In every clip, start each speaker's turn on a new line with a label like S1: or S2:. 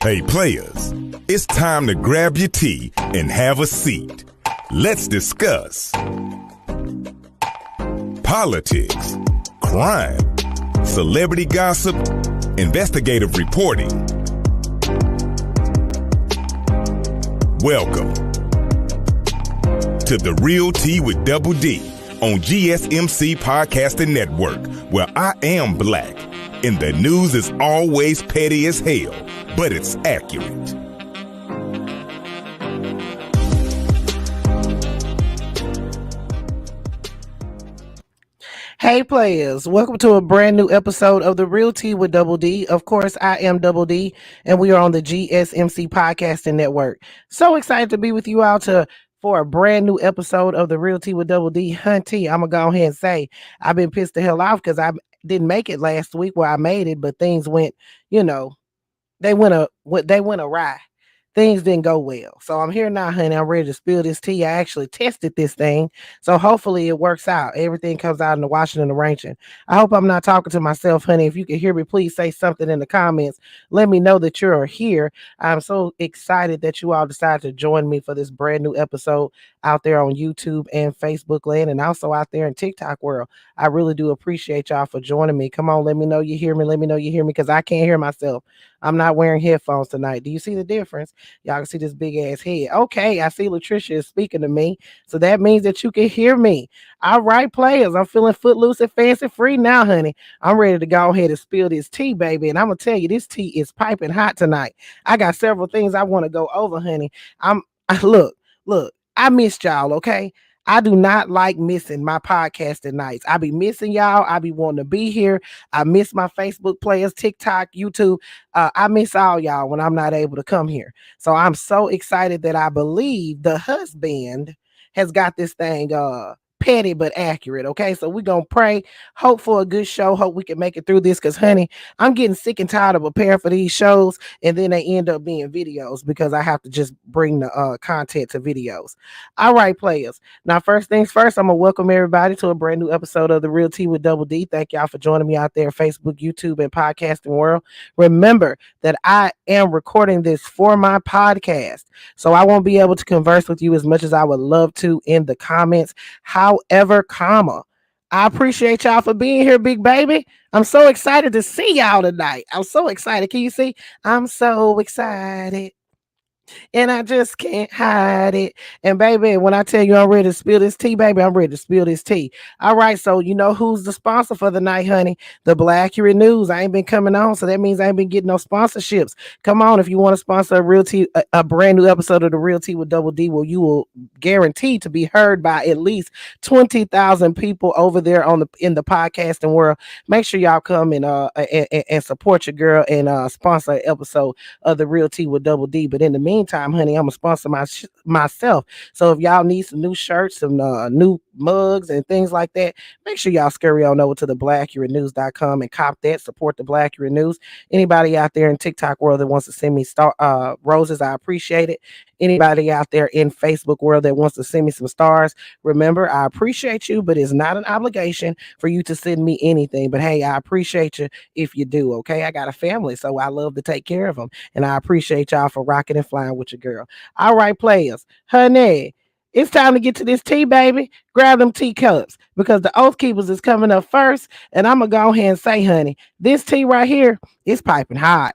S1: Hey players, it's time to grab your tea and have a seat. Let's discuss politics, crime, celebrity gossip, investigative reporting. Welcome to The Real Tea with Double D on GSMC Podcasting Network, where I am black and the news is always petty as hell, but it's accurate.
S2: Hey players, welcome to a brand new episode of The Real Tea with Double D. Of course, I am Double D, and we are on the GSMC Podcasting Network. So excited to be with you all for a brand new episode of The Real Tea with Double D. Hunty, I'm going to go ahead and say, I've been pissed the hell off because I didn't make it last week. Well, I made it, but things went, they went awry. Things didn't go well. So I'm here now, honey. I'm ready to spill this tea. I actually tested this thing. So hopefully it works out. Everything comes out in the washing and arranging. I hope I'm not talking to myself, honey. If you can hear me, please say something in the comments. Let me know that you're here. I'm so excited that you all decided to join me for this brand new episode out there on YouTube and Facebook land, and also out there in TikTok world. I really do appreciate y'all for joining me. Come on, let me know you hear me. Let me know you hear me, because I can't hear myself. I'm not wearing headphones tonight. Do you see the difference? Y'all can see this big ass head. Okay, I see Latricia is speaking to me. So that means that you can hear me. All right, players. I'm feeling footloose and fancy free now, honey. I'm ready to go ahead and spill this tea, baby. And I'm going to tell you, this tea is piping hot tonight. I got several things I want to go over, honey. Look, I missed y'all, okay? I do not like missing my podcasting nights. I be missing y'all. I be wanting to be here. I miss my Facebook players, TikTok, YouTube. I miss all y'all when I'm not able to come here. So I'm so excited that I believe the husband has got this thing petty but accurate. Okay, so we're gonna pray, hope for a good show, hope we can make it through this, because honey, I'm getting sick and tired of preparing for these shows and then they end up being videos because I have to just bring the content to videos. All right, players, now first things first, I'm gonna welcome everybody to a brand new episode of The Real Tea with Double D. Thank y'all for joining me out there, Facebook, YouTube, and podcasting world. Remember that I am recording this for my podcast, so I won't be able to converse with you as much as I would love to in the comments. However, I appreciate y'all for being here, big baby. I'm so excited to see y'all tonight. I'm so excited. Can you see? I'm so excited. And I just can't hide it. And baby, when I tell you I'm ready to spill this tea, baby, I'm ready to spill this tea. All right, so you know who's the sponsor for the night, honey? The Black Accurate News. I ain't been coming on, so that means I ain't been getting no sponsorships. Come on, if you want to sponsor a brand new episode of The Real Tea with Double D, well, you will guarantee to be heard by at least 20,000 people over there in the podcasting world. Make sure y'all come and support your girl and sponsor an episode of The Real Tea with Double D. But in the meantime, honey, I'm gonna sponsor myself. So if y'all need some new shirts, some new mugs and things like that, make sure y'all scurry on over to the blackaccuratnews.com and cop that. Support the Black Accurate News. Anybody out there in TikTok world that wants to send me roses, I appreciate it. Anybody out there in Facebook world that wants to send me some stars, remember, I appreciate you, but it's not an obligation for you to send me anything. But hey, I appreciate you if you do, okay? I got a family, so I love to take care of them, and I appreciate y'all for rocking and flying with your girl. All right, players, honey, it's time to get to this tea, baby. Grab them teacups, because the Oath Keepers is coming up first, and I'm gonna go ahead and say, honey, this tea right here is piping hot.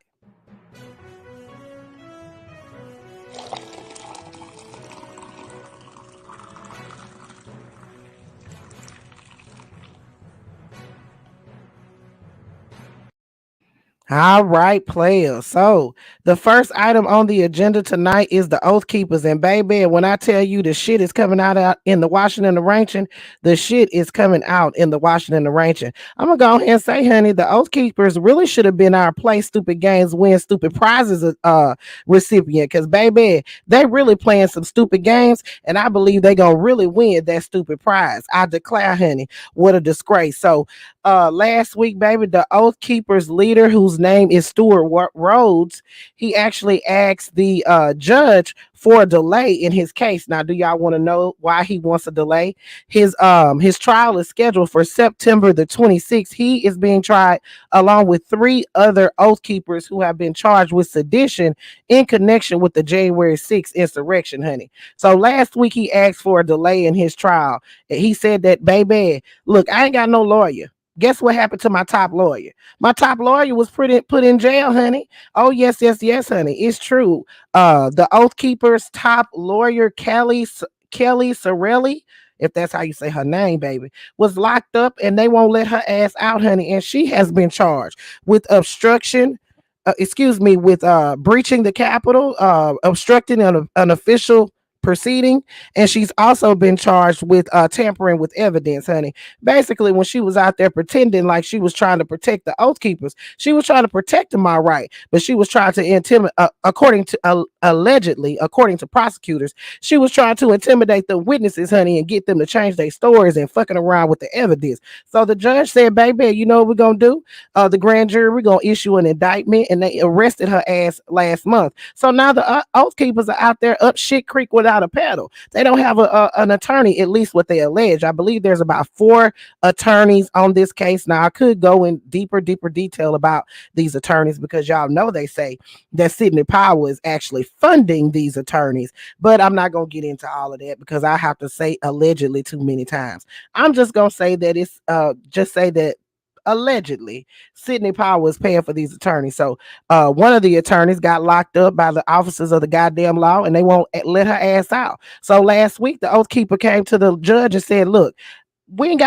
S2: All right, players. So the first item on the agenda tonight is the Oath Keepers. And baby, when I tell you the shit is coming out in the washing and arranging, the shit is coming out in the washing and arranging. I'm going to go ahead and say, honey, the Oath Keepers really should have been our Play Stupid Games, Win Stupid Prizes recipient. Because baby, they really playing some stupid games, and I believe they going to really win that stupid prize. I declare, honey, what a disgrace. So last week, baby, the Oath Keepers leader, whose name is Stuart Rhodes, he actually asked the judge for a delay in his case. Now, do y'all want to know why he wants a delay? His trial is scheduled for September the 26th. He is being tried along with three other oath keepers who have been charged with sedition in connection with the January 6th insurrection, honey. So last week he asked for a delay in his trial. He said that, baby, look, I ain't got no lawyer. Guess what happened to my top lawyer? My top lawyer was put in jail, honey. Oh, yes, yes, yes, honey. It's true. The Oath Keeper's top lawyer, Kelly Sorelli, if that's how you say her name, baby, was locked up and they won't let her ass out, honey. And she has been charged with obstruction. With breaching the Capitol, obstructing an official proceeding, and she's also been charged with tampering with evidence, honey. Basically, when she was out there pretending like she was trying to protect the Oath Keepers, she was trying to protect them, all right, but she was trying to intimidate, allegedly, according to prosecutors, she was trying to intimidate the witnesses, honey, and get them to change their stories and fucking around with the evidence. So the judge said, baby, you know what we're gonna do? The grand jury, we're gonna issue an indictment, and they arrested her ass last month. So now the Oath Keepers are out there up shit creek without a paddle. They don't have an attorney, at least what they allege. I believe there's about 4 attorneys on this case. Now I could go in deeper detail about these attorneys because y'all know they say that Sidney Powell is actually funding these attorneys, but I'm not gonna get into all of that because I have to say allegedly too many times. I'm just gonna say that it's just say that allegedly Sidney Powell is paying for these attorneys. So one of the attorneys got locked up by the officers of the goddamn law and they won't let her ass out. So last week the Oath Keeper came to the judge and said, look, I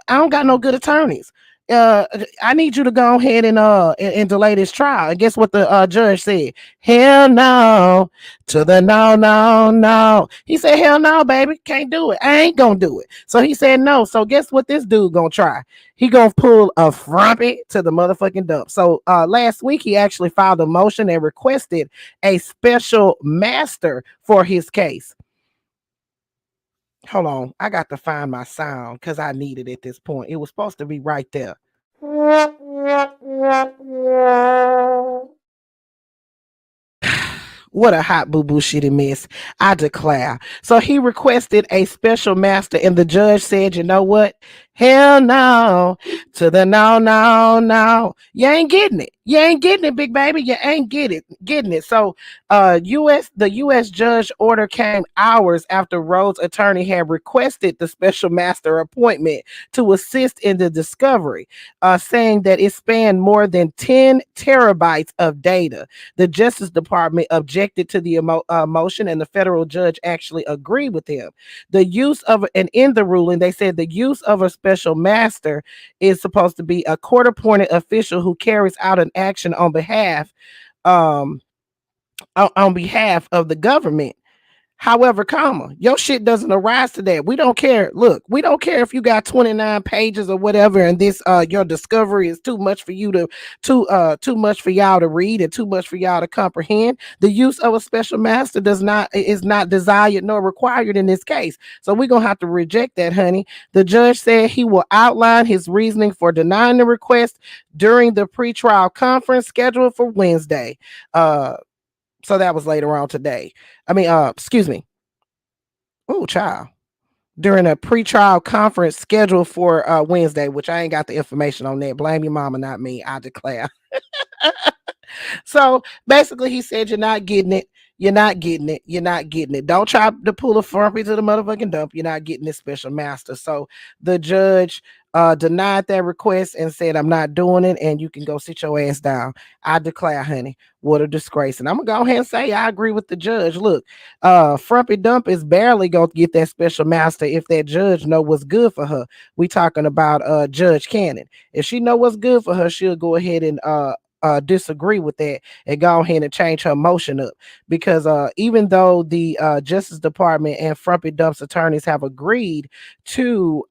S2: don't got no good attorneys. I need you to go ahead and delay this trial. And guess what the judge said? Hell no, to the no, no, no. He said, hell no, baby, can't do it. I ain't gonna do it. So he said no. So guess what this dude gonna try? He gonna pull a frumpy to the motherfucking dump. So last week he actually filed a motion and requested a special master for his case. Hold on, I got to find my sound because I need it at this point. It was supposed to be right there. What a hot boo boo shitty mess, I declare. So he requested a special master, and the judge said, you know what? Hell no, to the no, no, no. You ain't getting it. You ain't getting it, big baby. You ain't getting it. So the U.S. judge order came hours after Rhodes' attorney had requested the special master appointment to assist in the discovery, saying that it spanned more than 10 terabytes of data. The Justice Department objected to the motion, and the federal judge actually agreed with him. And in the ruling, they said the use of a special master is supposed to be a court-appointed official who carries out an action on behalf of the government. However, your shit doesn't arise to that. We don't care. Look, we don't care if you got 29 pages or whatever, and this your discovery is too much for you too much for y'all to read and too much for y'all to comprehend. The use of a special master is not desired nor required in this case. So we're gonna have to reject that, honey. The judge said he will outline his reasoning for denying the request during the pretrial conference scheduled for Wednesday. So that was later on today. Excuse me. Oh, child. During a pretrial conference scheduled for Wednesday, which I ain't got the information on that. Blame your mama, not me, I declare. So basically, he said, you're not getting it. You're not getting it. You're not getting it. Don't try to pull a frumpy to the motherfucking dump. You're not getting this special master. So the judge denied that request and said, I'm not doing it, and you can go sit your ass down. I declare, honey, what a disgrace. And I'm going to go ahead and say I agree with the judge. Look, frumpy dump is barely going to get that special master if that judge know what's good for her. We talking about Judge Cannon. If she know what's good for her, she'll go ahead and disagree with that and go ahead and change her motion up, because even though the Justice Department and Frumpy Dump's attorneys have agreed to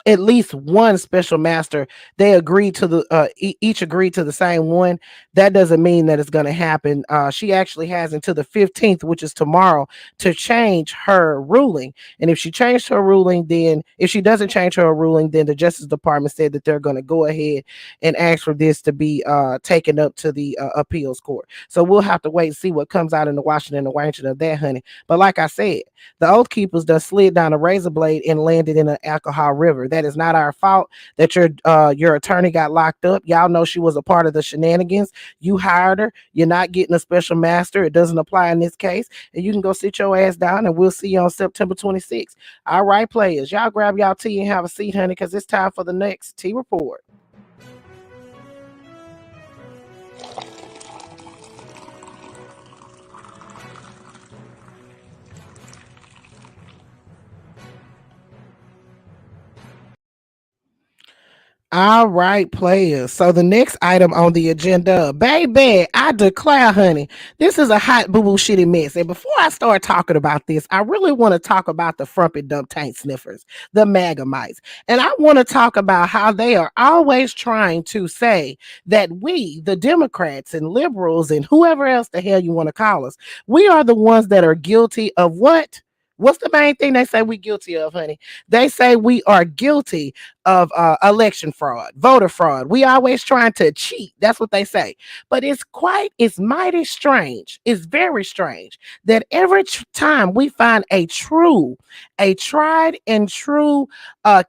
S2: at least one special master. They agreed to the each agreed to the same one. That doesn't mean that it's going to happen. She actually has until the 15th, which is tomorrow, to change her ruling. And if she changed her ruling, then if she doesn't change her ruling, then the Justice Department said that they're going to go ahead and ask for this to be taken up to the appeals court. So we'll have to wait and see what comes out in the Washington and Washington of that, honey. But like I said, the Oath Keepers done slid down a razor blade and landed in an alcohol river. That is not our fault that your attorney got locked up. Y'all know she was a part of the shenanigans. You hired her. You're not getting a special master. It doesn't apply in this case. And you can go sit your ass down, and we'll see you on September 26th. All right, players. Y'all grab y'all tea and have a seat, honey, because it's time for the next tea report. All right, players. So the next item on the agenda, baby, I declare, honey, this is a hot boo boo shitty mess. And before I start talking about this, I really want to talk about the frumpy dump tank sniffers, the Magamites. And I want to talk about how they are always trying to say that we, the Democrats and liberals and whoever else the hell you want to call us, we are the ones that are guilty of what? What's the main thing they say we guilty of, honey? They say we are guilty of election fraud, voter fraud. We always trying to cheat. That's what they say. But it's mighty strange. It's very strange that every time we find a tried and true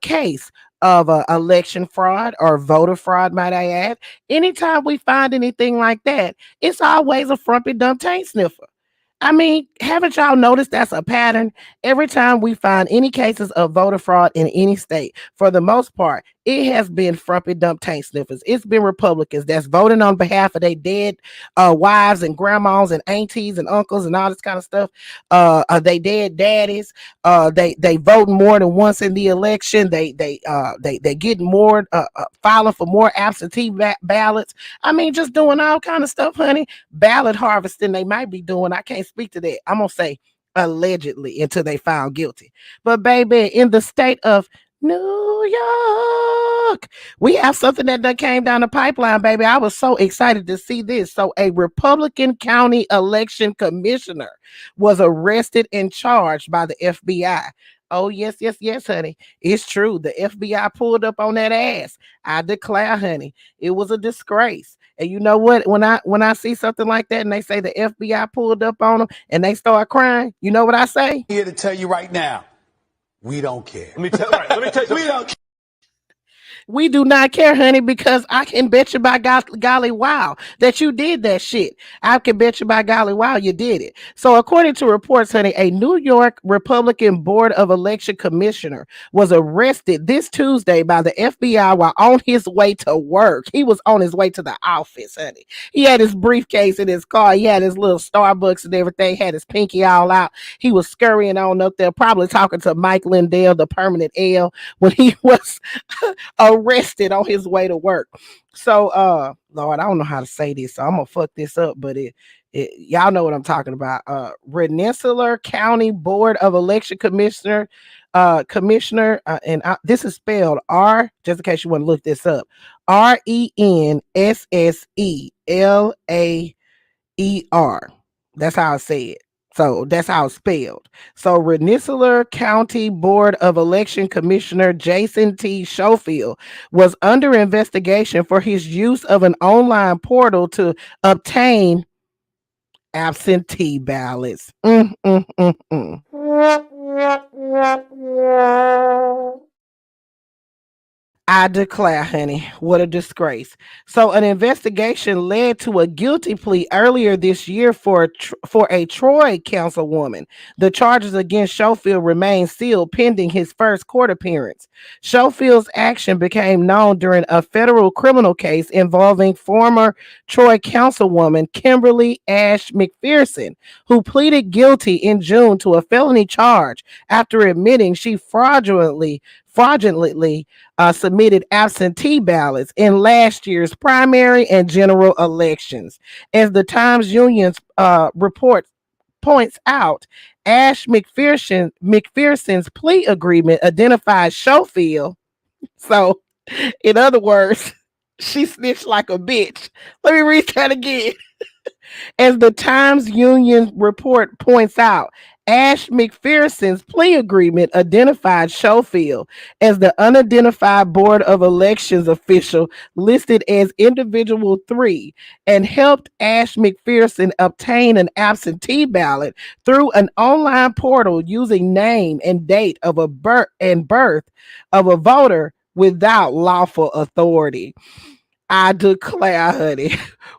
S2: case of election fraud or voter fraud, might I add, anytime we find anything like that, it's always a frumpy dump tank sniffer. I mean, haven't y'all noticed that's a pattern? Every time we find any cases of voter fraud in any state, for the most part, it has been frumpy dump tank sniffers. It's been Republicans that's voting on behalf of their dead wives and grandmas and aunties and uncles and all this kind of stuff. They dead daddies. They voting more than once in the election. They getting more filing for more absentee ballots. I mean, just doing all kind of stuff, honey. Ballot harvesting they might be doing. I can't speak to that. I'm gonna say allegedly until they found guilty. But baby, in the state of New York, we have something that came down the pipeline, baby. I was so excited to see this. So a Republican county election commissioner was arrested and charged by the FBI. Oh, yes, yes, yes, honey. It's true. The FBI pulled up on that ass. I declare, honey, it was a disgrace. And you know what? When I see something like that and they say the FBI pulled up on them and they start crying, you know what I say?
S3: Here to tell you right now, we don't care.
S4: Let me tell you
S3: We don't care.
S2: We do not care, honey, because I can bet you by golly wow that you did that shit. I can bet you by golly wow you did it. So, according to reports, honey, a New York Republican Board of Election Commissioner was arrested this Tuesday by the FBI while on his way to work. He was on his way to the office, honey. He had his briefcase in his car. He had his little Starbucks and everything, had his pinky all out. He was scurrying on up there, probably talking to Mike Lindell, the permanent L, when he was arrested on his way to work. So Lord, I don't know how to say this, so I'm gonna fuck this up, but y'all know what I'm talking about. Rensselaer County Board of Election Commissioner, this is spelled R, just in case you want to look this up, Rensselaer. That's how I say it. So that's how it's spelled. So Rensselaer County Board of Election Commissioner Jason T. Schofield was under investigation for his use of an online portal to obtain absentee ballots. Mm, mm, mm, mm. I declare, honey, what a disgrace. So, an investigation led to a guilty plea earlier this year for a Troy councilwoman. The charges against Schofield remain sealed pending his first court appearance. Schofield's action became known during a federal criminal case involving former Troy councilwoman Kimberly Ash McPherson, who pleaded guilty in June to a felony charge after admitting she fraudulently submitted absentee ballots in last year's primary and general elections. As the Times Union's report points out, Ash McPherson's plea agreement identifies Schofield So, in other words, she snitched like a bitch. Let me read that again. As the Times Union report points out, Ash McPherson's plea agreement identified Schofield as the unidentified Board of Elections official listed as individual 3 and helped Ash McPherson obtain an absentee ballot through an online portal using name and date of a birth of a voter without lawful authority. I declare, honey,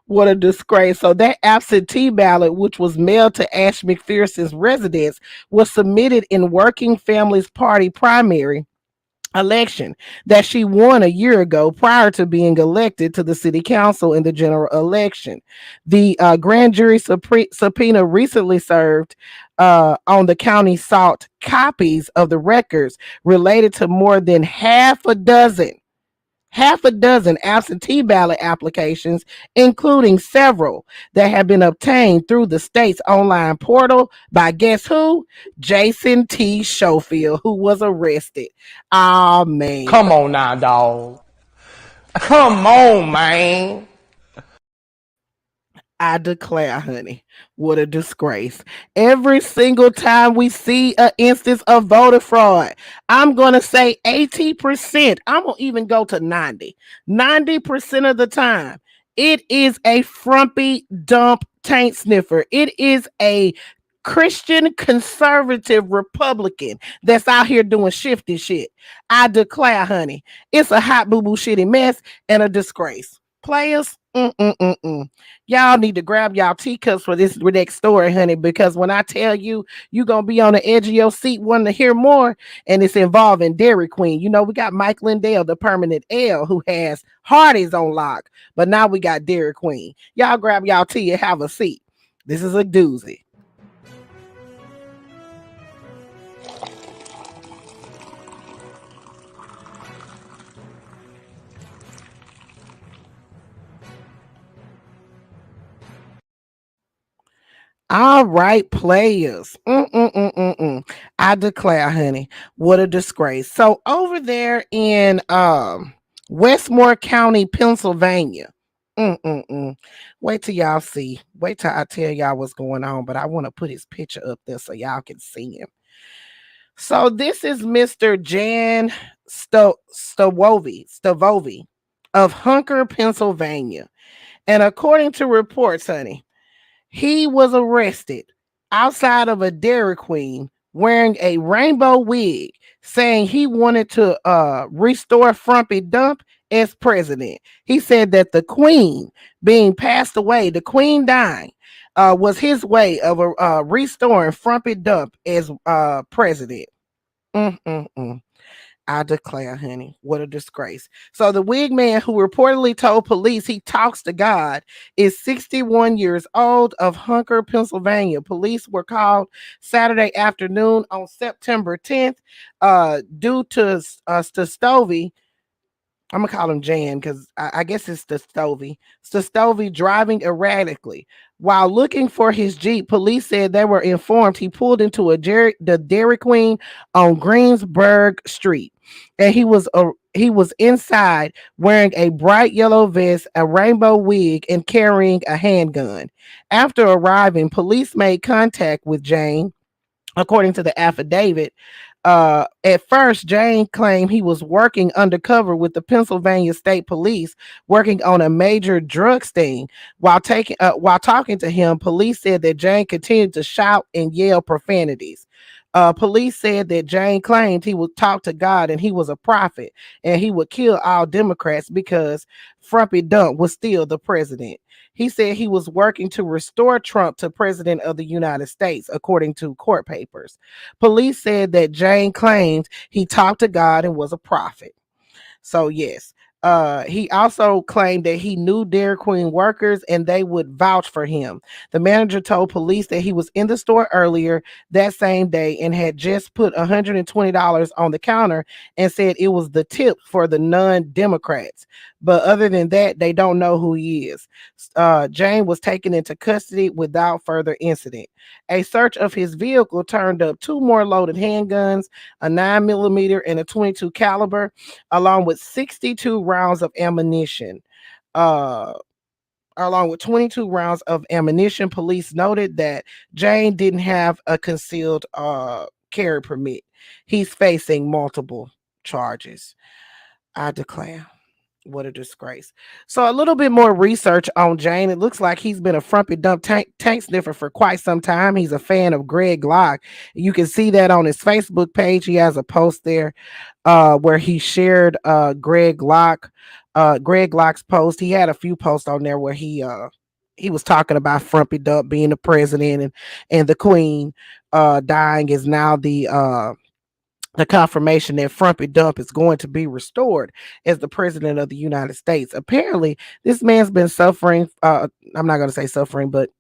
S2: what a disgrace. So that absentee ballot, which was mailed to Ash McPherson's residence, was submitted in Working Families Party primary election that she won a year ago prior to being elected to the city council in the general election. The grand jury subpoena recently served on the county sought copies of the records related to more than half a dozen absentee ballot applications, including several that have been obtained through the state's online portal by guess who? Jason T. Schofield, who was arrested. Oh, man.
S4: Come on now, dog. Come on, man.
S2: I declare, honey, what a disgrace. Every single time we see an instance of voter fraud, I'm going to say 80%. I'm going to even go to 90. 90% of the time, it is a frumpy dump taint sniffer. It is a Christian conservative Republican that's out here doing shifty shit. I declare, honey, it's a hot boo boo shitty mess and a disgrace. Players, y'all need to grab y'all teacups for this next story, honey, because when I tell you, you're going to be on the edge of your seat wanting to hear more, and it's involving Dairy Queen. You know, we got Mike Lindell, the permanent L, who has Hardee's on lock, but now we got Dairy Queen. Y'all grab y'all tea and have a seat. This is a doozy. All right, players. I declare, honey, what a disgrace. So over there in Westmore County, Pennsylvania. Wait till y'all see. Wait till I tell y'all what's going on. But I want to put his picture up there so y'all can see him. So this is Mr. Jan Stavovi of Hunker, Pennsylvania. And according to reports, honey, he was arrested outside of a Dairy Queen wearing a rainbow wig, saying he wanted to restore Frumpy Dump as president. He said that the queen being passed away, the queen dying, was his way of restoring Frumpy Dump as president. I declare, honey, what a disgrace. So the wig man who reportedly told police he talks to God is 61 years old of Hunker, Pennsylvania. Police were called Saturday afternoon on September 10th due to Stovey. I'm gonna call him Jan because I guess it's Stovey driving erratically. While looking for his Jeep, police said they were informed he pulled into the Dairy Queen on Greensburg Street, and he was inside wearing a bright yellow vest, a rainbow wig, and carrying a handgun. After arriving, police made contact with Jane. According to the affidavit, at first, Jane claimed he was working undercover with the Pennsylvania State Police, working on a major drug sting. While talking to him, police said that Jane continued to shout and yell profanities. Police said that Jane claimed he would talk to God and he was a prophet and he would kill all Democrats because Frumpy Dump was still the president. He said he was working to restore Trump to president of the United States, according to court papers. Police said that Jane claimed he talked to God and was a prophet. So, yes. He also claimed that he knew Dairy Queen workers and they would vouch for him. The manager told police that he was in the store earlier that same day and had just put $120 on the counter and said it was the tip for the non-Democrats. But other than that, they don't know who he is. Jane was taken into custody without further incident. A search of his vehicle turned up two more loaded handguns, a 9mm and a 22 caliber, along with 62 rounds of ammunition. Uh, Along with 22 rounds of ammunition, police noted that Jane didn't have a concealed carry permit. He's facing multiple charges. I declare. What a disgrace. So a little bit more research on Jane. It looks like he's been a frumpy dump tank sniffer for quite some time. He's a fan of Greg Locke. You can see that on his Facebook page. He has a post there where he shared Greg Locke's post. He had a few posts on there where he was talking about Frumpy Dump being the president, and the queen dying is now the confirmation that Frumpy Dump is going to be restored as the president of the United States. Apparently, this man's been suffering. I'm not going to say suffering, but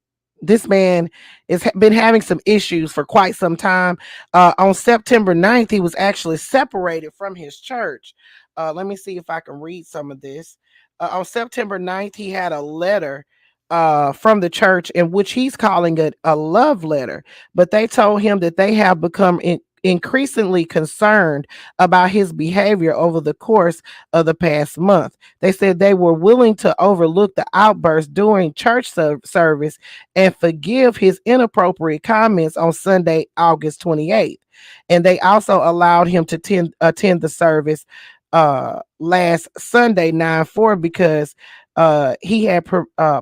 S2: this man has been having some issues for quite some time. On September 9th, he was actually separated from his church. Let me see if I can read some of this. On September 9th, he had a letter from the church in which he's calling it a love letter, but they told him that they have become increasingly concerned about his behavior over the course of the past month. They said they were willing to overlook the outburst during church service and forgive his inappropriate comments on Sunday, August 28th. And they also allowed him to attend the service last Sunday, 9/4, because he had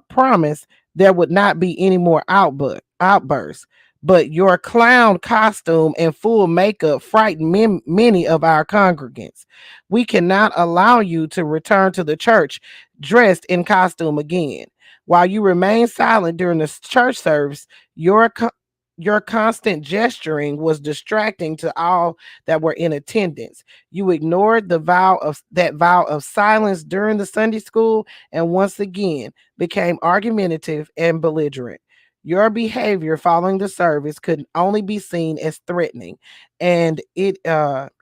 S2: promised there would not be any more outbursts. But your clown costume and full makeup frighten many of our congregants. We cannot allow you to return to the church dressed in costume again. While you remain silent during the church service, your constant gesturing was distracting to all that were in attendance. You ignored the vow of silence during the Sunday school and once again became argumentative and belligerent. Your behavior following the service could only be seen as threatening, and it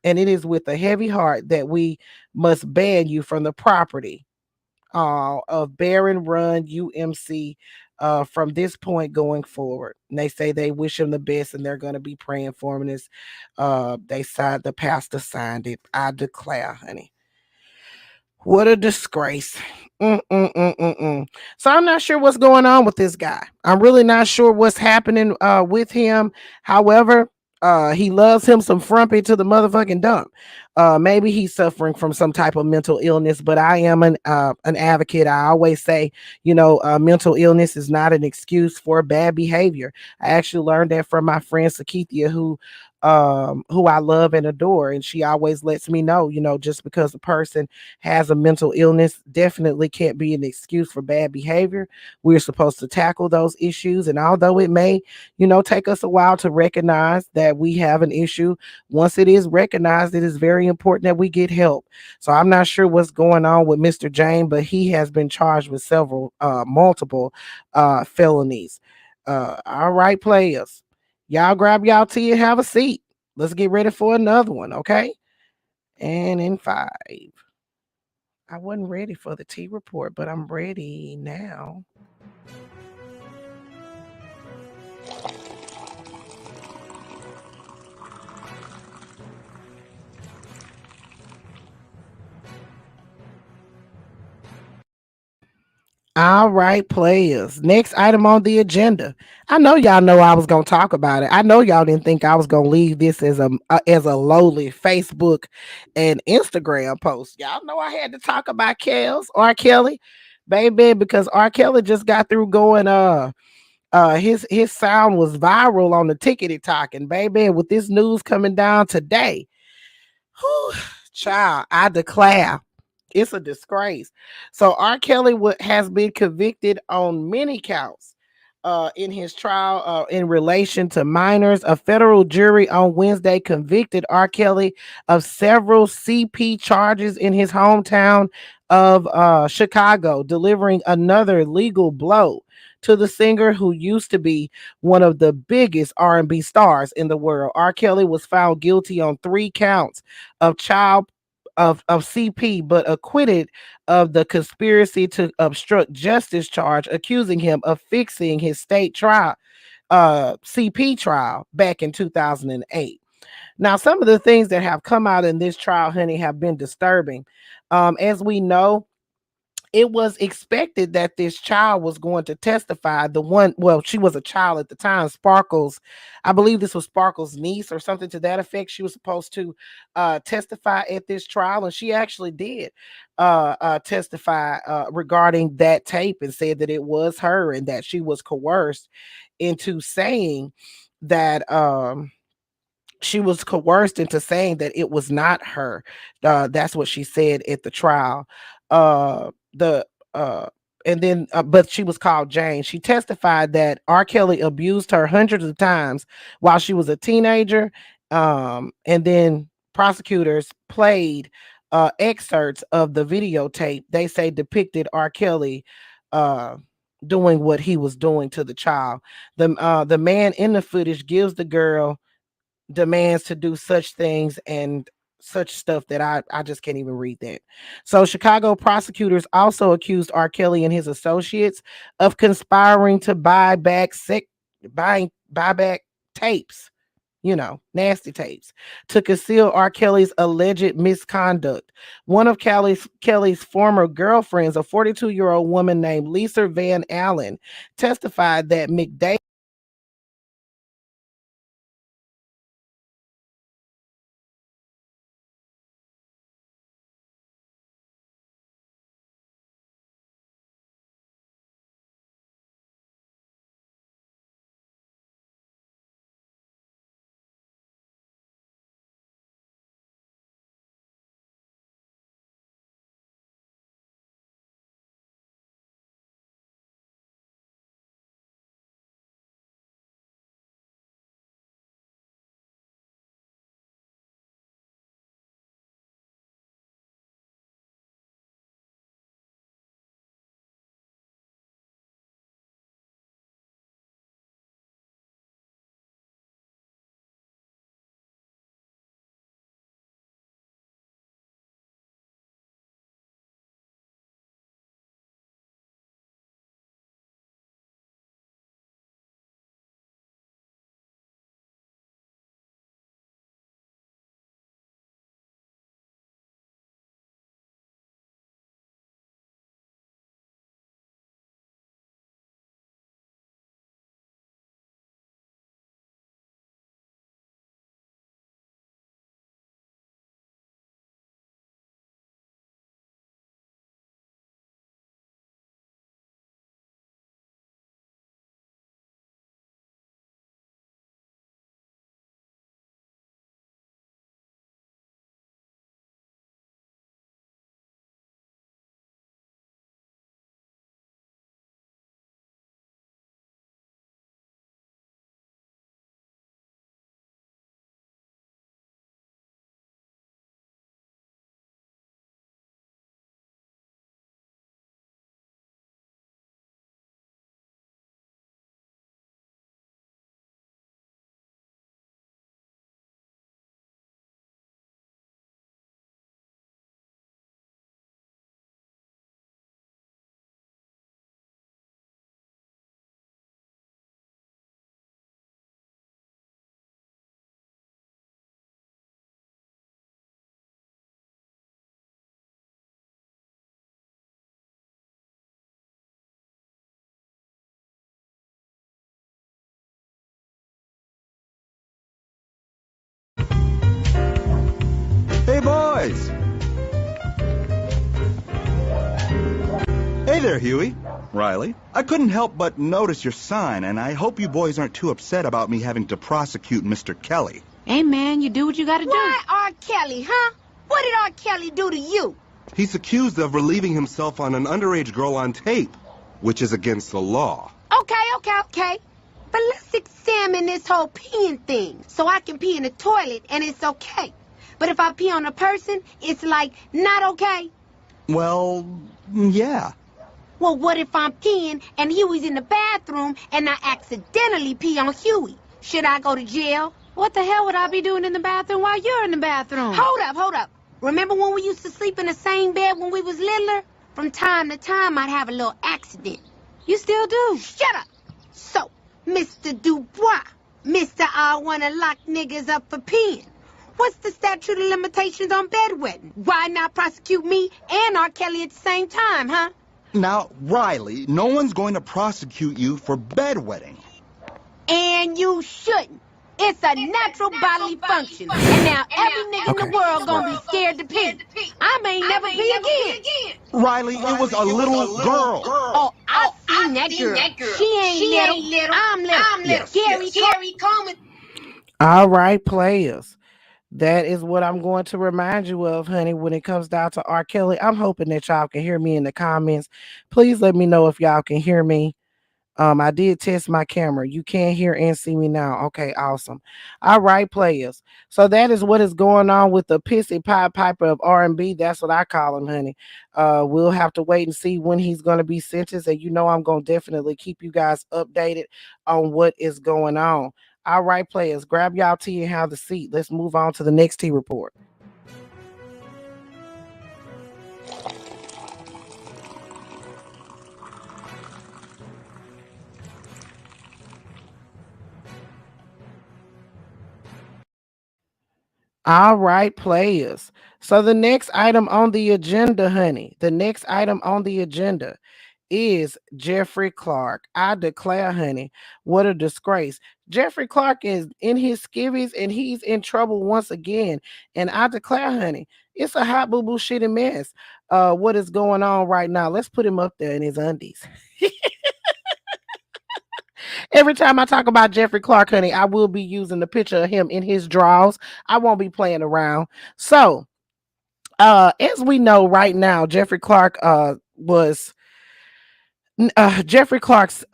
S2: is with a heavy heart that we must ban you from the property of Barron Run UMC from this point going forward. And they say they wish him the best and they're going to be praying for him. And the pastor signed it. I declare, honey. What a disgrace. Mm-mm-mm-mm-mm. So I'm not sure what's going on with this guy. I'm really not sure what's happening with him. However, he loves him some frumpy to the motherfucking dump. Maybe he's suffering from some type of mental illness, but I am an advocate. I always say, mental illness is not an excuse for bad behavior. I actually learned that from my friend Sakithia, who I love and adore, and she always lets me know, just because a person has a mental illness definitely can't be an excuse for bad behavior. We're supposed to tackle those issues, and although it may, take us a while to recognize that we have an issue, once it is recognized, it is very important that we get help. So I'm not sure what's going on with Mr. Jane, but he has been charged with multiple felonies. All right, players. Y'all grab y'all tea and have a seat. Let's get ready for another one, okay? And in 5. I wasn't ready for the tea report, but I'm ready now. All right, players. Next item on the agenda. I know y'all know I was gonna talk about it. I know y'all didn't think I was gonna leave this as a lowly Facebook and Instagram post. Y'all know I had to talk about R. Kelly, baby, because R. Kelly just got through going. His sound was viral on the tickety talking, baby. And with this news coming down today, whew, child, I declare. It's a disgrace. So R. Kelly has been convicted on many counts in his trial in relation to minors. A federal jury on Wednesday convicted R. Kelly of several CP charges in his hometown of Chicago, delivering another legal blow to the singer who used to be one of the biggest R&B stars in the world. R. Kelly was found guilty on 3 counts of CP, but acquitted of the conspiracy to obstruct justice charge, accusing him of fixing his state trial, CP trial back in 2008. Now, some of the things that have come out in this trial, honey, have been disturbing. As we know, it was expected that this child was going to testify. She was a child at the time, Sparkles. I believe this was Sparkles' niece or something to that effect. She was supposed to testify at this trial, and she actually did testify regarding that tape and said that it was her and that she was coerced into saying that. She was coerced into saying that it was not her. That's what she said at the trial. The and then but she was called Jane. She testified that R. Kelly abused her hundreds of times while she was a teenager. And then prosecutors played excerpts of the videotape they say depicted R. Kelly doing what he was doing to the child. The man in the footage gives the girl demands to do such things and such stuff that I just can't even read that. So Chicago prosecutors also accused R. Kelly and his associates of conspiring to buy back tapes, nasty tapes, to conceal R. Kelly's alleged misconduct. One of Kelly's former girlfriends, a 42-year-old woman named Lisa Van Allen, testified that McDavid
S5: Hey, boys! Hey there, Huey. Riley. I couldn't help but notice your sign, and I hope you boys aren't too upset about me having to prosecute Mr. Kelly.
S6: Hey, man, you do what you gotta do.
S7: Why R. Kelly, huh? What did R. Kelly do to you?
S8: He's accused of relieving himself on an underage girl on tape, which is against the law.
S7: Okay, Okay. But let's examine this whole peeing thing. So I can pee in the toilet and it's okay. But if I pee on a person, it's like not okay.
S5: Well, yeah.
S7: Well, what if I'm peeing and Huey's in the bathroom and I accidentally pee on Huey? Should I go to jail?
S6: What the hell would I be doing in the bathroom while you're in the bathroom?
S7: Hold up. Remember when we used to sleep in the same bed when we was littler? From time to time, I'd have a little accident.
S6: You still do.
S7: Shut up! So, Mr. Dubois, Mr. I wanna lock niggas up for peeing. What's the statute of limitations on bedwetting? Why not prosecute me and R. Kelly at the same time, huh?
S5: Now, Riley, no one's going to prosecute you for bedwetting.
S7: And you shouldn't. It's a natural bodily function. And now every nigga in the world gonna be scared to pee. I may never pee again.
S5: Riley, it was a little girl.
S7: Oh, I seen that girl. She ain't little. I'm little. Gary Coleman.
S2: All right, players. That is what I'm going to remind you of, honey, when it comes down to R. Kelly. I'm hoping that y'all can hear me in the comments. Please let me know if y'all can hear me. I did test my camera. You can hear and see me now. Okay, awesome. All right, players. So that is what is going on with the pissy Pied Piper of R&B. That's what I call him, honey. We'll have to wait and see when he's going to be sentenced. And you know I'm going to definitely keep you guys updated on what is going on. All right, players. Grab y'all tea and have the seat. Let's move on to the next tea report. All right, players. So the next item on the agenda, honey, the next item on the agenda is Jeffery Clark. I declare, honey, what a disgrace. Jeffery Clark is in his skivvies and he's in trouble once again. And I declare, honey, it's a hot boo boo shitty mess. What is going on right now? Let's put him up there in his undies. Every time I talk about Jeffery Clark, honey, I will be using the picture of him in his drawers. I won't be playing around. So, as we know right now, Jeffery Clark was Jeffrey Clark's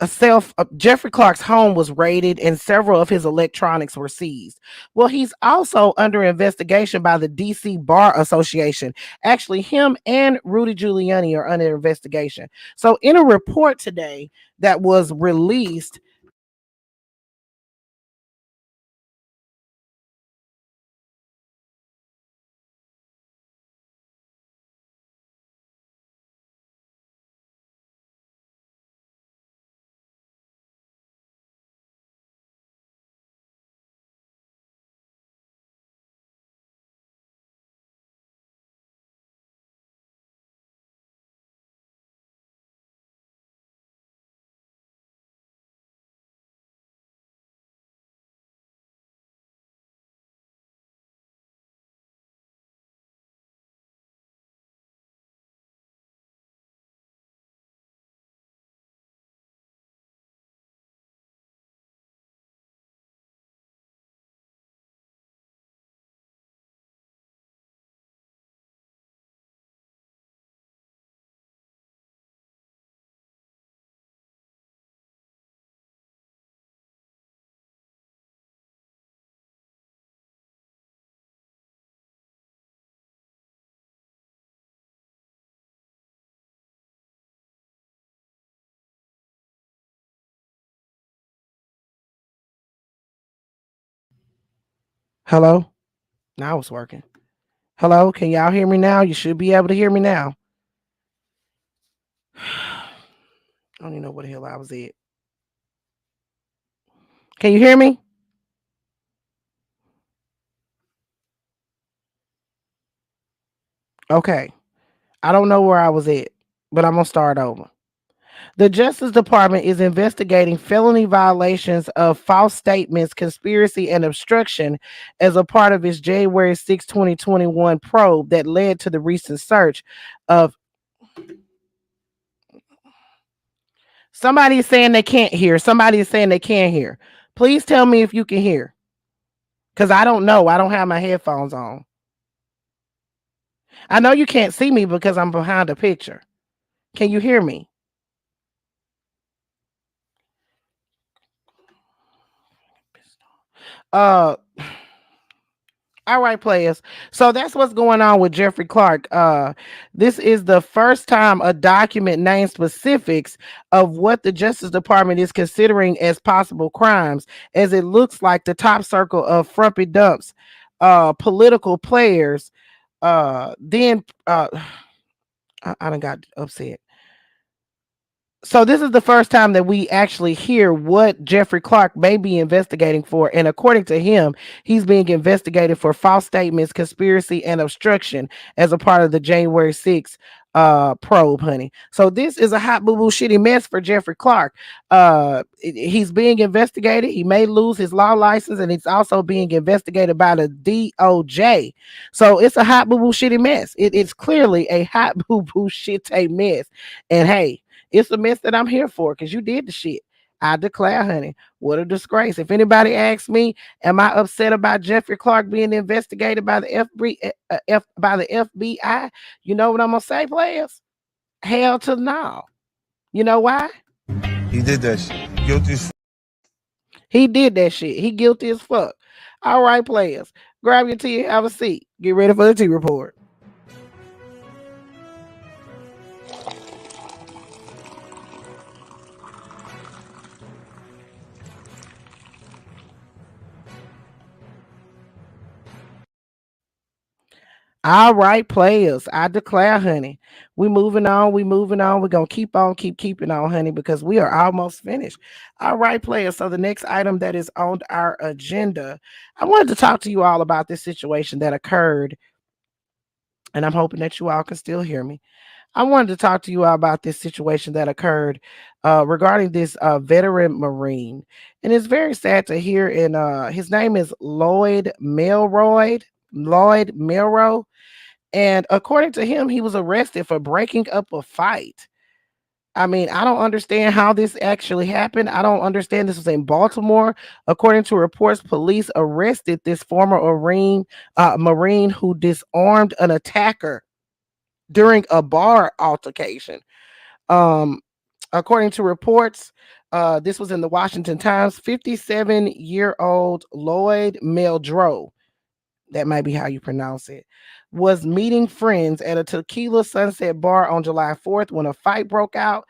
S2: home was raided and several of his electronics were seized. Well, he's also under investigation by the DC Bar Association. Actually, him and Rudy Giuliani are under investigation. So in a report today that was released, hello? Now it's working. Hello, can y'all hear me now? You should be able to hear me now. I don't even know what the hell I was at. Can you hear me? Okay. I don't know where I was at, but I'm going to start over. The Justice Department is investigating felony violations of false statements, conspiracy, and obstruction as a part of its January 6, 2021 probe that led to the recent search of. Somebody is saying they can't hear. Somebody is saying they can't hear. Please tell me if you can hear. Because I don't know. I don't have my headphones on. I know you can't see me because I'm behind a picture. Can you hear me? Uh, all right, players. So that's what's going on with Jeffrey Clark. This is the first time a document names specifics of what the Justice Department is considering as possible crimes, as it looks like the top circle of frumpy dumps, political players. Then I done got upset. So this is the first time that we actually hear what Jeffrey Clark may be investigating for. And according to him, he's being investigated for false statements, conspiracy, and obstruction as a part of the January 6th probe, honey. So this is a hot boo boo shitty mess for Jeffrey Clark. He's being investigated. He may lose his law license, and he's also being investigated by the DOJ. So it's a hot boo boo shitty mess. It's clearly a hot boo boo shitty mess. And hey, it's a mess that I'm here for because you did the shit. I declare, honey, what a disgrace. If anybody asks me, am I upset about Jeffrey Clark being investigated by the FBI? You know what I'm gonna say, players? Hell to no. You know why?
S4: He did that shit. Guilty as
S2: He did that shit. He guilty as fuck. All right, players, grab your tea, have a seat, get ready for the tea report. All right, players. I declare, honey. We moving on. We moving on. We're gonna keep on, keeping on, honey, because we are almost finished. All right, players. So the next item that is on our agenda, I wanted to talk to you all about this situation that occurred, and I'm hoping that you all can still hear me. I wanted to talk to you all about this situation that occurred regarding this veteran Marine, and it's very sad to hear. And his name is Lloyd Melroy. Lloyd Melroy. And according to him, he was arrested for breaking up a fight. I mean, I don't understand how this actually happened. I don't understand. This was in Baltimore. According to reports, police arrested this former Marine who disarmed an attacker during a bar altercation. Um, According to reports, this was in the Washington Times. 57-year-old Lloyd Meldrew, that might be how you pronounce it, was meeting friends at a Tequila Sunset bar on July 4th when a fight broke out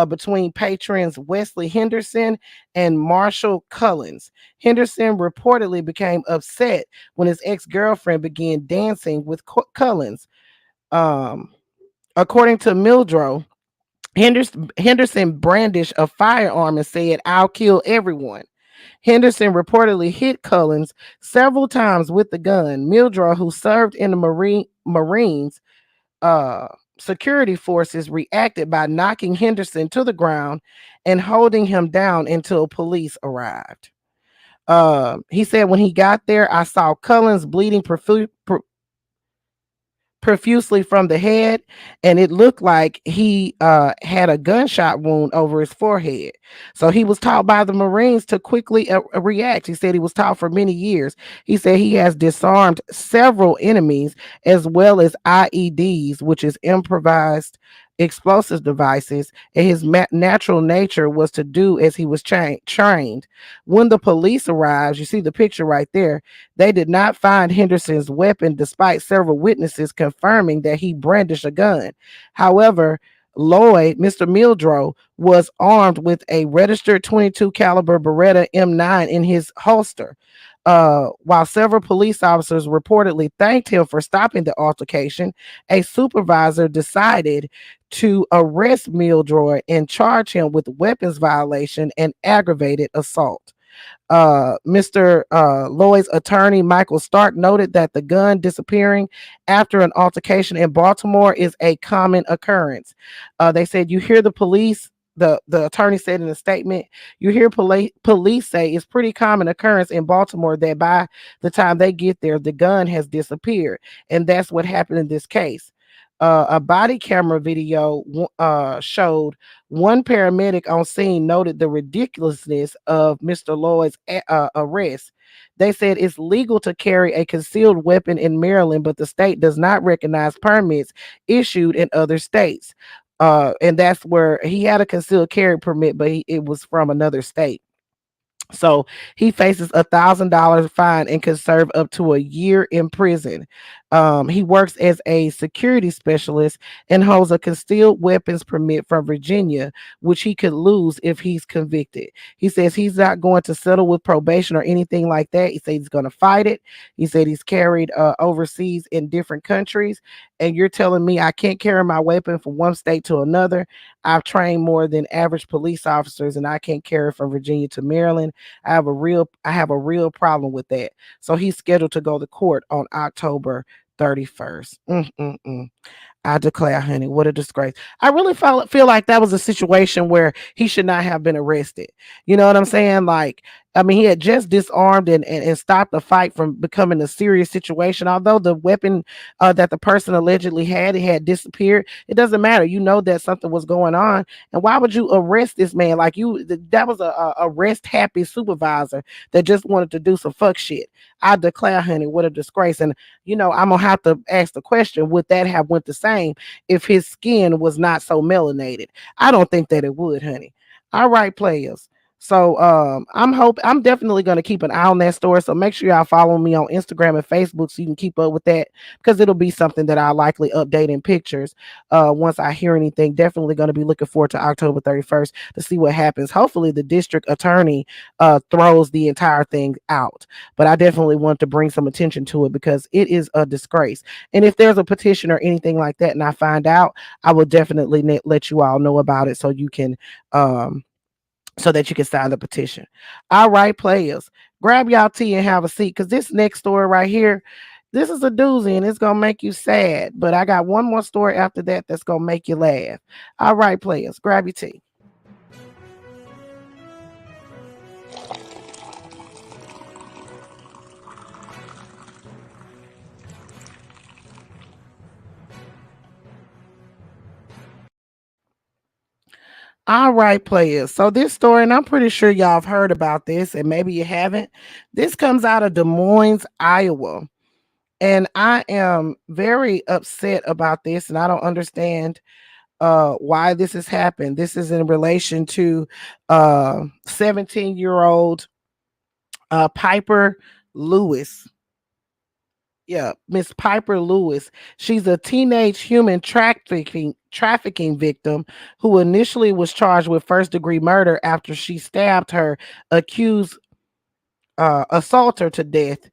S2: between patrons Wesley Henderson and Marshall Cullins. Henderson reportedly became upset when his ex-girlfriend began dancing with Cullins. Um, According to Mildrow, Henderson brandished a firearm and said, "I'll kill everyone." Henderson reportedly hit Cullins several times with the gun. Mildred, who served in the Marines uh, security forces, reacted by knocking Henderson to the ground and holding him down until police arrived. He said, when he got there, I saw Cullins bleeding profusely from the head, and it looked like he had a gunshot wound over his forehead. So he was taught by the Marines to quickly react. He said he was taught for many years. He said he has disarmed several enemies as well as IEDs, which is improvised explosive devices, and his natural nature was to do as he was trained. When the police arrived, you see the picture right there, they did not find Henderson's weapon despite several witnesses confirming that he brandished a gun. However, Lloyd, Mr. Mildrew, was armed with a registered 22 caliber Beretta M9 in his holster. While several police officers reportedly thanked him for stopping the altercation, a supervisor decided to arrest Mildrew and charge him with weapons violation and aggravated assault. Mr. Lloyd's attorney, Michael Stark, noted that the gun disappearing after an altercation in Baltimore is a common occurrence. They said, you hear the police, the attorney said in a statement, you hear police say it's pretty common occurrence in Baltimore that by the time they get there, the gun has disappeared. And that's what happened in this case. A body camera video showed one paramedic on scene noted the ridiculousness of Mr. Lloyd's arrest. They said it's legal to carry a concealed weapon in Maryland, but the state does not recognize permits issued in other states. And that's where he had a concealed carry permit, but it was from another state. So he faces $1,000 fine and can serve up to a year in prison. He works as a security specialist and holds a concealed weapons permit from Virginia, which he could lose if he's convicted. He says he's not going to settle with probation or anything like that. He said he's going to fight it. He said he's carried overseas in different countries. And you're telling me I can't carry my weapon from one state to another? I've trained more than average police officers and I can't carry from Virginia to Maryland. I have a real problem with that. So he's scheduled to go to court on October 31st. I declare, honey, what a disgrace. I really feel like that was a situation where he should not have been arrested. You know what I'm saying? Like, I mean, he had just disarmed and stopped the fight from becoming a serious situation. Although the weapon that the person allegedly had, it had disappeared. It doesn't matter. You know that something was going on. And why would you arrest this man? Like that was a arrest happy supervisor that just wanted to do some fuck shit. I declare, honey, what a disgrace. And I'm gonna have to ask the question: would that have went the same if his skin was not so melanated? I don't think that it would, honey. All right, players. So I'm definitely gonna keep an eye on that story. So make sure y'all follow me on Instagram and Facebook so you can keep up with that because it'll be something that I'll likely update in pictures once I hear anything. Definitely gonna be looking forward to October 31st to see what happens. Hopefully the district attorney throws the entire thing out. But I definitely want to bring some attention to it because it is a disgrace. And if there's a petition or anything like that and I find out, I will definitely let you all know about it um so that you can sign the petition. All right, players, grab y'all tea and have a seat because this next story right here, this is a doozy and it's gonna make you sad. But I got one more story after that that's gonna make you laugh. All right, players, grab your tea. All right, players. So this story, and I'm pretty sure y'all have heard about this, and maybe you haven't. This comes out of Des Moines, Iowa. And I am very upset about this, and I don't understand why this has happened. This is in relation to 17-year-old Pieper Lewis. Yeah, Miss Pieper Lewis. She's a teenage human trafficking victim who initially was charged with first-degree murder after she stabbed her accused assaulter to death.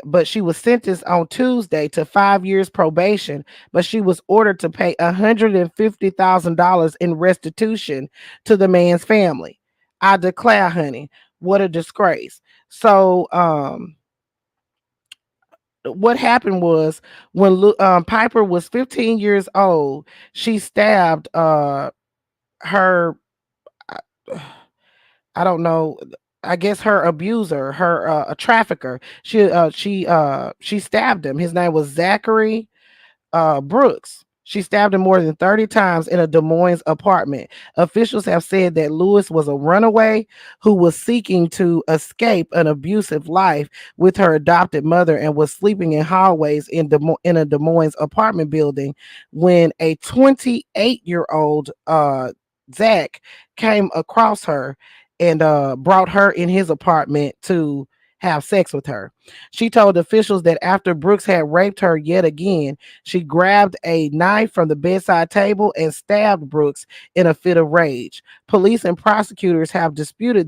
S2: But she was sentenced on Tuesday to 5 years probation, but she was ordered to pay $150,000 in restitution to the man's family. I declare, honey, what a disgrace. So what happened was when Pieper was 15 years old, she stabbed her I don't know. I guess her abuser, her a trafficker. She stabbed him. His name was Zachary Brooks. She stabbed him more than 30 times in a Des Moines apartment. Officials have said that Lewis was a runaway who was seeking to escape an abusive life with her adopted mother and was sleeping in hallways in a Des Moines apartment building when a 28-year-old Zach came across her and brought her in his apartment to have sex with her. She told officials that after Brooks had raped her yet again, she grabbed a knife from the bedside table and stabbed Brooks in a fit of rage. Police and prosecutors have not disputed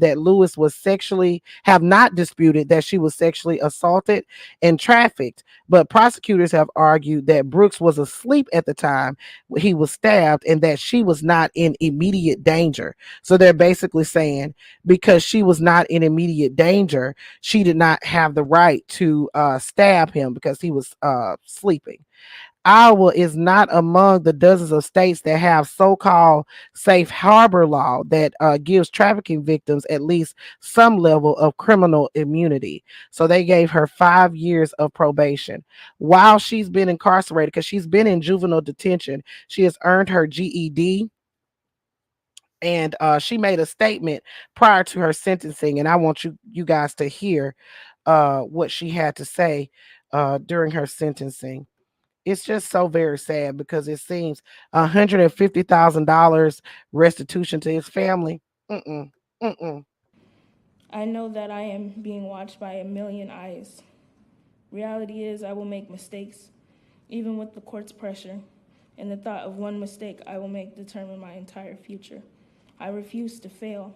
S2: that she was sexually assaulted and trafficked, but prosecutors have argued that Brooks was asleep at the time he was stabbed and that she was not in immediate danger. So they're basically saying because she was not in immediate danger, she did not have the right to stab him because he was sleeping. Iowa is not among the dozens of states that have so-called safe harbor law that gives trafficking victims at least some level of criminal immunity. So they gave her 5 years of probation. While she's been incarcerated, because she's been in juvenile detention, she has earned her GED. And she made a statement prior to her sentencing, and I want you guys to hear what she had to say during her sentencing. It's just so very sad because it seems $150,000 restitution to his family. Mm-mm, mm-mm.
S8: I know that I am being watched by a million eyes. Reality is I will make mistakes, even with the court's pressure, and the thought of one mistake I will make determine my entire future. I refuse to fail.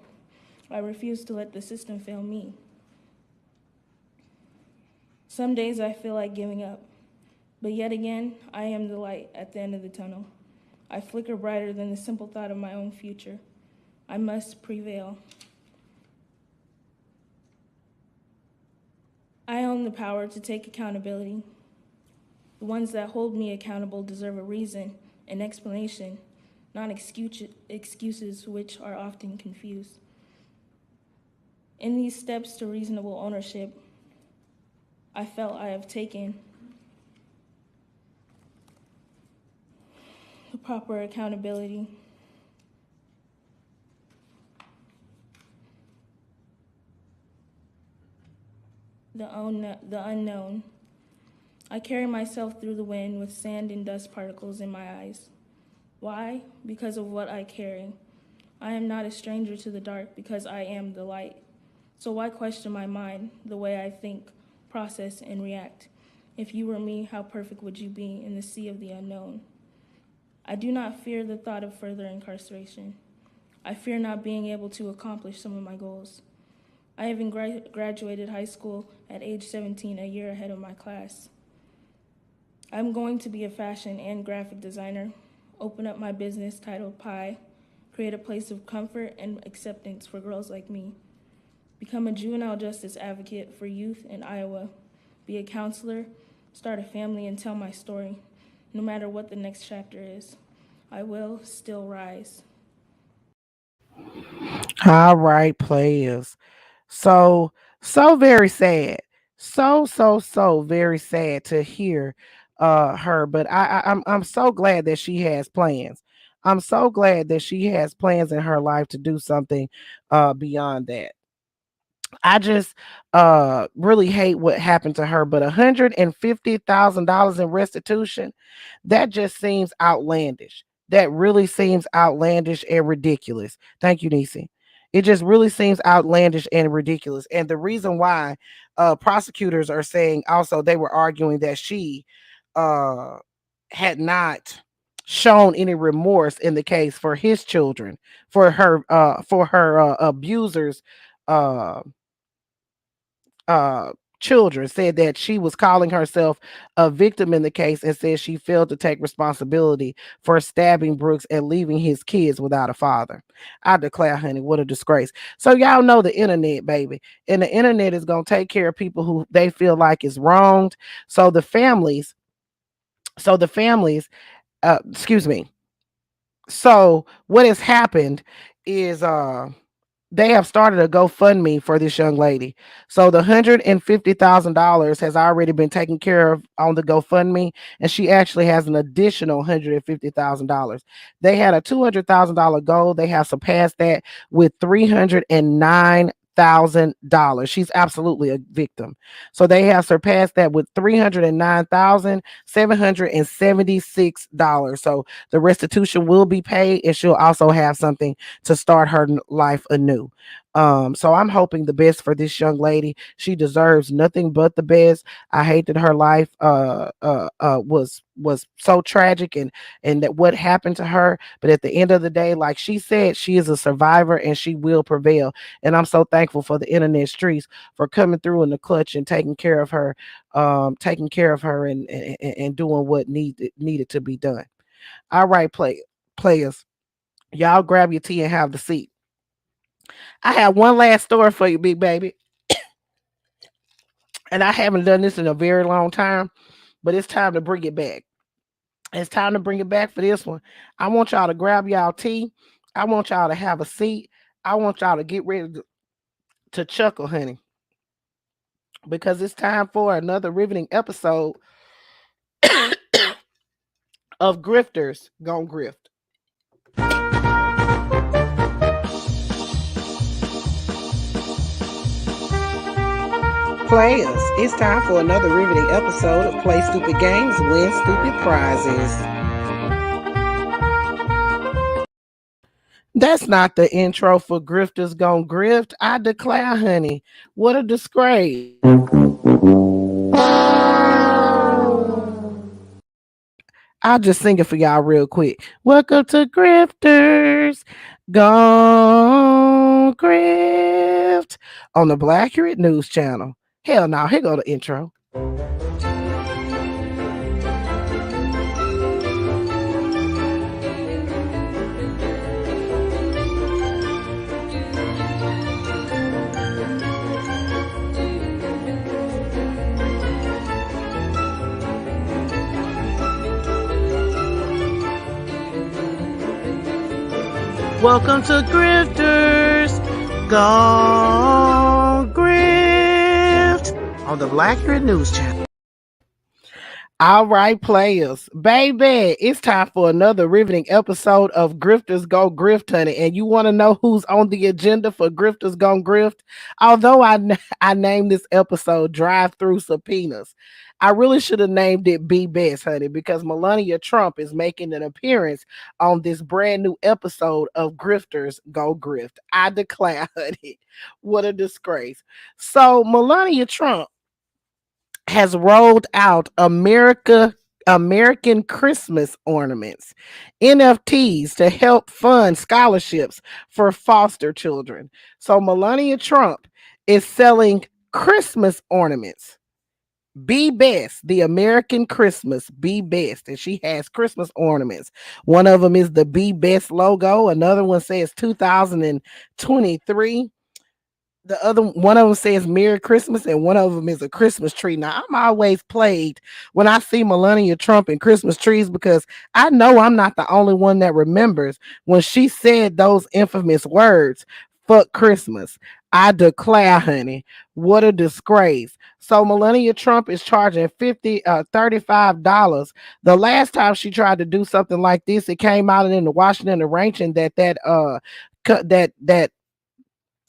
S8: I refuse to let the system fail me. Some days I feel like giving up, but yet again, I am the light at the end of the tunnel. I flicker brighter than the simple thought of my own future. I must prevail. I own the power to take accountability. The ones that hold me accountable deserve a reason, an explanation, not excuses which are often confused. In these steps to reasonable ownership, I felt I have taken the proper accountability. The unknown. I carry myself through the wind with sand and dust particles in my eyes. Why? Because of what I carry. I am not a stranger to the dark because I am the light. So why question my mind, the way I think, process, and react? If you were me, how perfect would you be in the sea of the unknown? I do not fear the thought of further incarceration. I fear not being able to accomplish some of my goals. I even graduated high school at age 17, a year ahead of my class. I'm going to be a fashion and graphic designer, open up my business titled Pie, create a place of comfort and acceptance for girls like me, become a juvenile justice advocate for youth in Iowa, be a counselor, start a family, and tell my story. No matter what the next chapter is, I will still rise.
S2: All right, players. So very sad. So very sad to hear her. But I'm so glad that she has plans. I'm so glad that she has plans in her life to do something beyond that. I just really hate what happened to her, but $150,000 in restitution, that just seems outlandish. That really seems outlandish and ridiculous. Thank you, Nisi. It just really seems outlandish and ridiculous. And the reason why prosecutors are saying also they were arguing that she uh had not shown any remorse in the case for his children, for her abusers uh uh children, said that she was calling herself a victim in the case and said she failed to take responsibility for stabbing Brooks and leaving his kids without a father. I declare, honey, what a disgrace. So y'all know the internet, baby. And the internet is going to take care of people who they feel like is wronged. So the families, excuse me. So what has happened is they have started a GoFundMe for this young lady. So the $150,000 has already been taken care of on the GoFundMe, and she actually has an additional $150,000. They had a $200,000 goal. They have surpassed that with $309,000. She's absolutely a victim. So they have surpassed that with $309,776. So the restitution will be paid, and she'll also have something to start her life anew. So I'm hoping the best for this young lady. She deserves nothing but the best. I hate that her life was so tragic and that what happened to her. But at the end of the day, like she said, she is a survivor and she will prevail. And I'm so thankful for the internet streets for coming through in the clutch and taking care of her, and doing what needed to be done. All right, players, y'all grab your tea and have the seat. I have one last story for you, big baby. And I haven't done this in a very long time, but it's time to bring it back. It's time to bring it back for this one. I want y'all to grab y'all tea. I want y'all to have a seat. I want y'all to get ready to chuckle, honey. Because it's time for another riveting episode of Grifters Gon' Grift. Players, it's time for another riveting episode of Play Stupid Games, Win Stupid Prizes. That's not the intro for Grifters Gon' Grift. I declare, honey, what a disgrace. I'll just sing it for y'all real quick. Welcome to Grifters Gon' Grift on the Black Accurate News Channel. Hell no, here go the intro. Welcome to Grifters Gon' Grift on the Black Accurate News Channel. All right, players. Baby, it's time for another riveting episode of Grifters Go Grift, honey. And you want to know who's on the agenda for Grifters Go Grift? Although I named this episode Drive Through Subpoenas, I really should have named it Be Best, honey, because Melania Trump is making an appearance on this brand new episode of Grifters Go Grift. I declare, honey, what a disgrace. So Melania Trump has rolled out American Christmas ornaments, NFTs, to help fund scholarships for foster children. So Melania Trump is selling Christmas ornaments. Be Best, the American Christmas, Be Best. And she has Christmas ornaments. One of them is the Be Best logo. Another one says 2023. The other one of them says Merry Christmas, and one of them is a Christmas tree. Now, I'm always plagued when I see Melania Trump and Christmas trees, because I know I'm not the only one that remembers when she said those infamous words, fuck Christmas. I declare, honey, what a disgrace. So Melania Trump is charging $35. The last time she tried to do something like this, it came out in the Washington Arrangement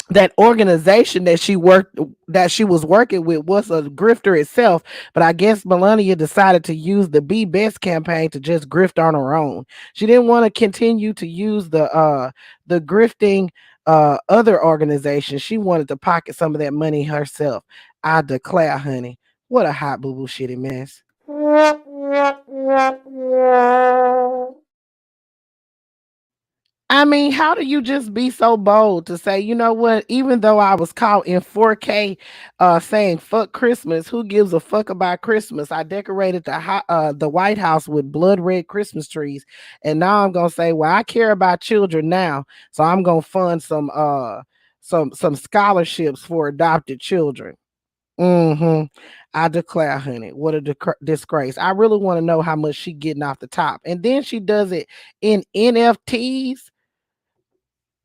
S2: that organization that she was working with was a grifter itself. But I guess Melania decided to use the Be Best campaign to just grift on her own. She didn't want to continue to use the grifting other organization. She wanted to pocket some of that money herself. I declare, honey, what a hot boo boo shitty mess. I mean, how do you just be so bold to say, you know what, even though I was caught in 4K saying fuck Christmas, who gives a fuck about Christmas? I decorated the White House with blood red Christmas trees, and now I'm going to say, well, I care about children now, so I'm going to fund some scholarships for adopted children. I declare, honey, what a disgrace. I really want to know how much she getting off the top. And then she does it in NFTs.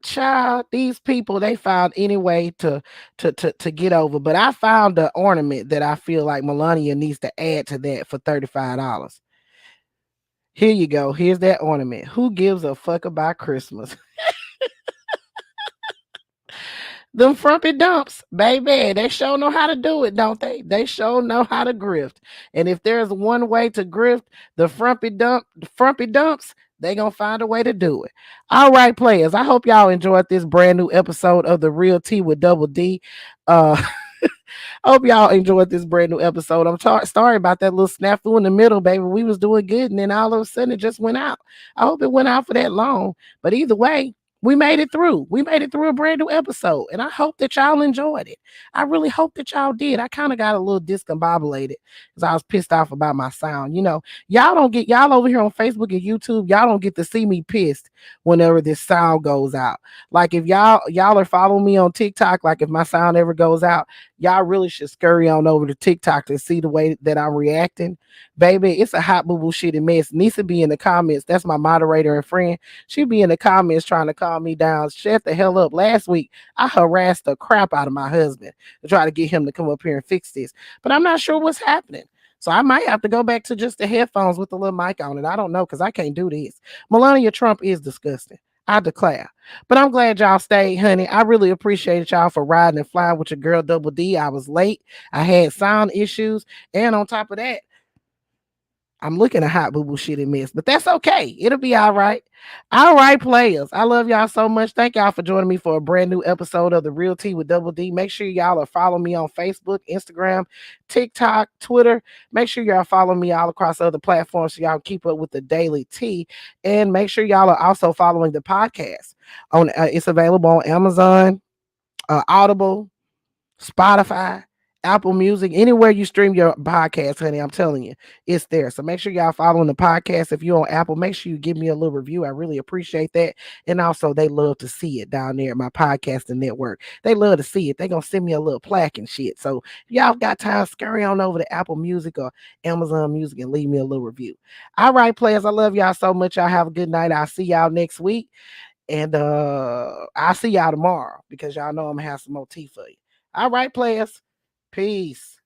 S2: Child, these people, they found any way to get over. But I found the ornament that I feel like Melania needs to add to that for $35. Here you go. Here's that ornament. Who gives a fuck about Christmas? Them frumpy dumps, baby, they sure know how to do it, don't they? They sure know how to grift. And if there's one way to grift the frumpy dumps, they gonna find a way to do it. All right, players. I hope y'all enjoyed this brand new episode of the Real Tea with Double D. I hope y'all enjoyed this brand new episode. I'm sorry about that little snafu in the middle, baby. We was doing good, and then all of a sudden it just went out. I hope it went out for that long. But either way, we made it through. We made it through a brand new episode, and I hope that y'all enjoyed it. I really hope that y'all did. I kind of got a little discombobulated because I was pissed off about my sound. You know, y'all over here on Facebook and YouTube, y'all don't get to see me pissed whenever this sound goes out. Like if y'all are following me on TikTok, like if my sound ever goes out, y'all really should scurry on over to TikTok to see the way that I'm reacting. Baby, it's a hot boo boo shitty mess. Nisa be in the comments. That's my moderator and friend. She be in the comments trying to calm me down. Shut the hell up. Last week, I harassed the crap out of my husband to try to get him to come up here and fix this. But I'm not sure what's happening. So I might have to go back to just the headphones with the little mic on it. I don't know, because I can't do this. Melania Trump is disgusting. I declare. But I'm glad y'all stayed, honey. I really appreciate y'all for riding and flying with your girl Double D. I was late. I had sound issues. And on top of that, I'm looking at hot boo boo shit and mess, but that's okay. It'll be all right. All right, players. I love y'all so much. Thank y'all for joining me for a brand new episode of The Real Tea with Double D. Make sure y'all are following me on Facebook, Instagram, TikTok, Twitter. Make sure y'all follow me all across other platforms so y'all keep up with the daily tea. And make sure y'all are also following the podcast. It's available on Amazon, Audible, Spotify, Apple Music, anywhere you stream your podcast, honey. I'm telling you, it's there. So make sure y'all following the podcast. If you're on Apple, make sure you give me a little review. I really appreciate that. And also, they love to see it down there at my podcasting network. They love to see it. They're going to send me a little plaque and shit. So if y'all got time, scurry on over to Apple Music or Amazon Music and leave me a little review. All right, players. I love y'all so much. Y'all have a good night. I'll see y'all next week. And I'll see y'all tomorrow because y'all know I'm going to have some more tea for you. All right, players. Peace.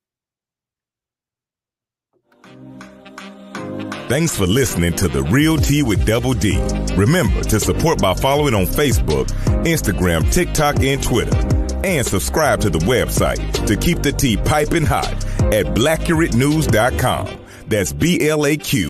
S1: Thanks for listening to The Real Tea with Double D. Remember to support by following on Facebook, Instagram, TikTok, and Twitter. And subscribe to the website to keep the tea piping hot at blackuritnews.com. That's BLAQ.